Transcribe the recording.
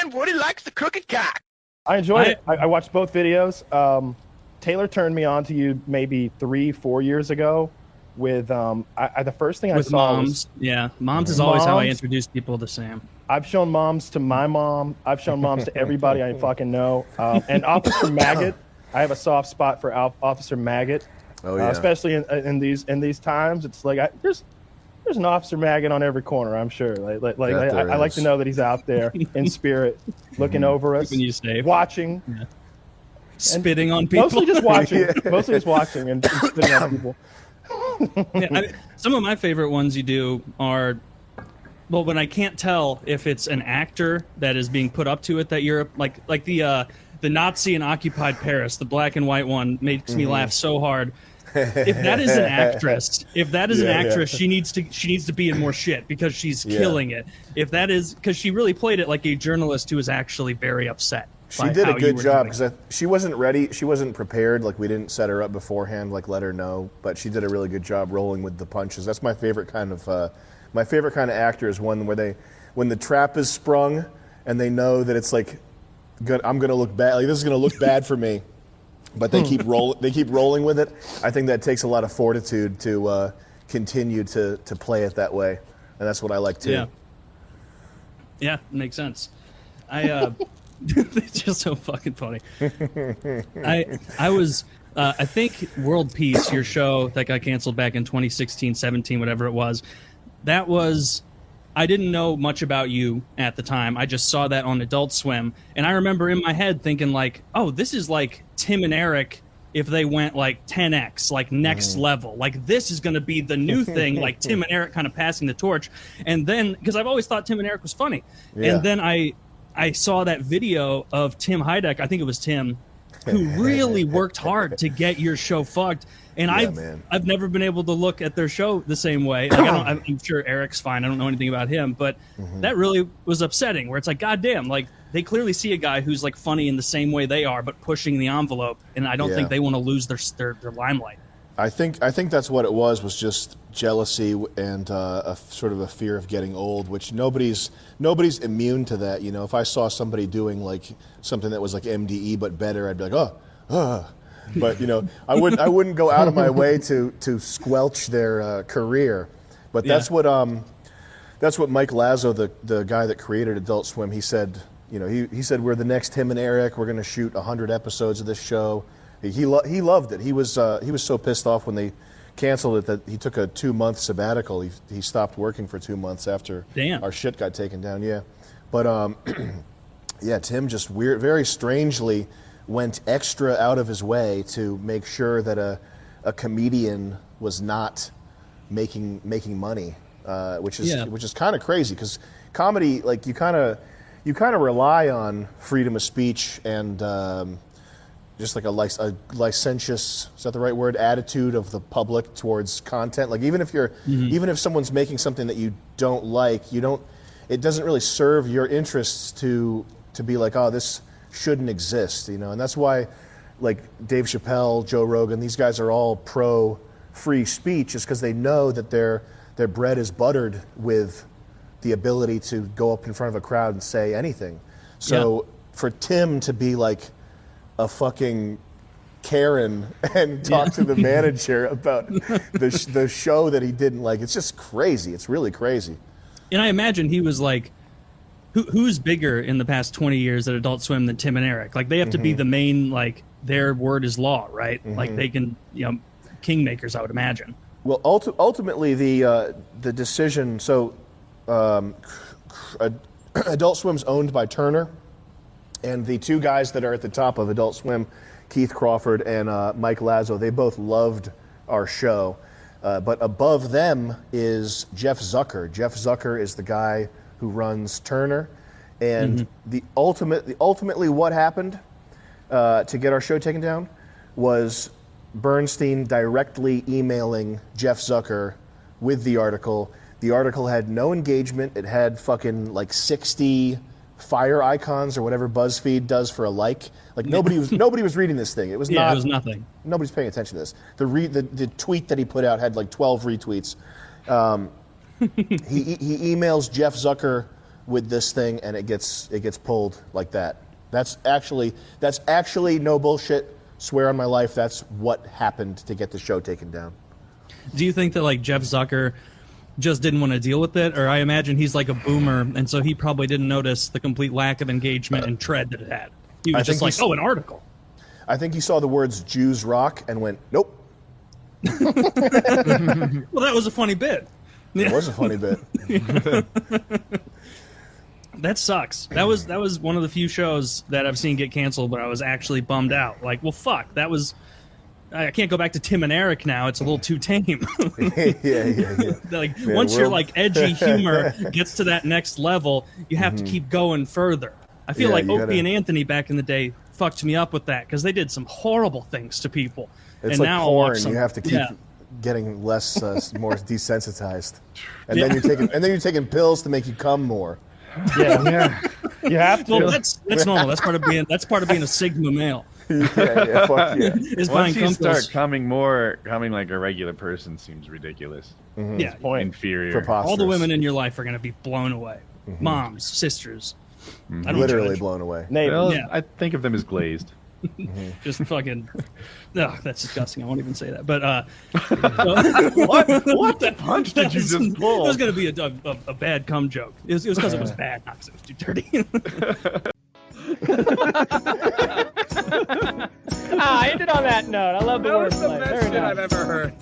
And Woody likes the crooked cock. I enjoyed it. I watched both videos. Taylor turned me on to you maybe 3-4 years ago with the first thing I saw was Moms is always how I introduce people to Sam. I've shown Moms to my mom. I've shown Moms to everybody I fucking know. And Officer Maggot, I have a soft spot for Officer Maggot. Oh yeah. Especially in these times, it's like there's an Officer Maggot on every corner. I'm sure. I like to know that he's out there in spirit, looking over us, keeping you safe, watching, spitting on people. Mostly just watching. Mostly just watching and spitting on people. Some of my favorite ones you do are, well, when I can't tell if it's an actor that is being put up to it, that you're like the Nazi in occupied Paris, the black and white one, makes me laugh so hard. If that is an actress, she needs to be in more shit because she's killing it. If that is, because she really played it like a journalist who was actually very upset. She did a good job because she wasn't ready. She wasn't prepared. Like, we didn't set her up beforehand, like let her know. But she did a really good job rolling with the punches. That's my favorite kind of actor is one where when the trap is sprung and they know that it's like, I'm gonna look bad. Like, this is gonna look bad for me, but they keep rolling with it. I think that takes a lot of fortitude to continue to play it that way, and that's what I like too. Yeah, makes sense. It's just so fucking funny. I was I think World Peace, your show that got canceled back in 2016, 17, whatever it was. That was, I didn't know much about you at the time. I just saw that on Adult Swim, and I remember in my head thinking like, oh, this is like Tim and Eric if they went like 10x, like next level. Like, this is going to be the new thing, like Tim and Eric kind of passing the torch. And then, because I've always thought Tim and Eric was funny. Yeah. And then I saw that video of Tim Heideck, I think it was Tim, who really worked hard to get your show fucked. And I've never been able to look at their show the same way. Like, I'm sure Eric's fine. I don't know anything about him, but that really was upsetting. Where it's like, goddamn, like they clearly see a guy who's like funny in the same way they are, but pushing the envelope. And I don't think they want to lose their limelight. I think that's what it was just jealousy and a sort of a fear of getting old, which nobody's immune to that. You know, if I saw somebody doing like something that was like MDE but better, I'd be like, oh. But you know, I wouldn't go out of my way to squelch their career. But that's what Mike Lazo, the guy that created Adult Swim, he said. You know, he said, we're the next Tim and Eric. We're going to shoot 100 episodes of this show. He loved it. He was so pissed off when they canceled it that he took a 2-month sabbatical. He stopped working for 2 months after our shit got taken down. Yeah, but Tim just very strangely went extra out of his way to make sure that a comedian was not making money, which is kind of crazy because comedy, like you kind of rely on freedom of speech and just like a licentious, is that the right word, attitude of the public towards content. Like even if someone's making something that you don't like, it doesn't really serve your interests to be like, oh, this shouldn't exist, you know. And that's why like Dave Chappelle, Joe Rogan, these guys are all pro free speech, is because they know that their bread is buttered with the ability to go up in front of a crowd and say anything. So for Tim to be like a fucking Karen and talk to the manager about the show that he didn't like, it's just crazy. It's really crazy. And I imagine he was like, who's bigger in the past 20 years at Adult Swim than Tim and Eric? Like, they have to be the main, like, their word is law, right? Like, they can, you know, kingmakers, I would imagine. Well, ultimately, the decision, so Adult Swim's owned by Turner, and the two guys that are at the top of Adult Swim, Keith Crawford and Mike Lazo, they both loved our show. But above them is Jeff Zucker. Jeff Zucker is the guy who runs Turner. And ultimately what happened to get our show taken down was Bernstein directly emailing Jeff Zucker with the article. The article had no engagement. It had fucking like 60 fire icons or whatever BuzzFeed does for a like. Like nobody was reading this thing. It was it was nothing. Nobody's paying attention to this. The tweet that he put out had like 12 retweets. He emails Jeff Zucker with this thing, and it gets pulled like that. That's actually no bullshit. Swear on my life, that's what happened to get the show taken down. Do you think that like Jeff Zucker just didn't want to deal with it, or I imagine he's like a boomer, and so he probably didn't notice the complete lack of engagement and tread that it had? He was just like, "Oh, an article." I think he saw the words "Jews rock" and went, "Nope." Well, that was a funny bit. It was a funny bit. That sucks. That was one of the few shows that I've seen get canceled, but I was actually bummed out. Like, well, fuck, that was. I can't go back to Tim and Eric now. It's a little too tame. Yeah. Like once your like edgy humor gets to that next level, you have to keep going further. I feel like Opie and Anthony back in the day fucked me up with that because they did some horrible things to people. It's and like now porn. You have to keep getting less, more desensitized, and then you're taking pills to make you come more. Yeah. You have to. Well, that's normal. That's part of being a Sigma male. Yeah, fuck yeah. Once you start coming like a regular person seems ridiculous. Yeah, inferior. All the women in your life are going to be blown away. Moms, sisters. I don't Literally judge. blown away. Well, I think of them as glazed. Just fucking. Ugh, that's disgusting. I won't even say that. But what the punch did you just pull? It was going to be a bad cum joke. It was because it was bad, not because it was too dirty. I ended on that note. I love the wordplay. That was the best shit I've ever heard.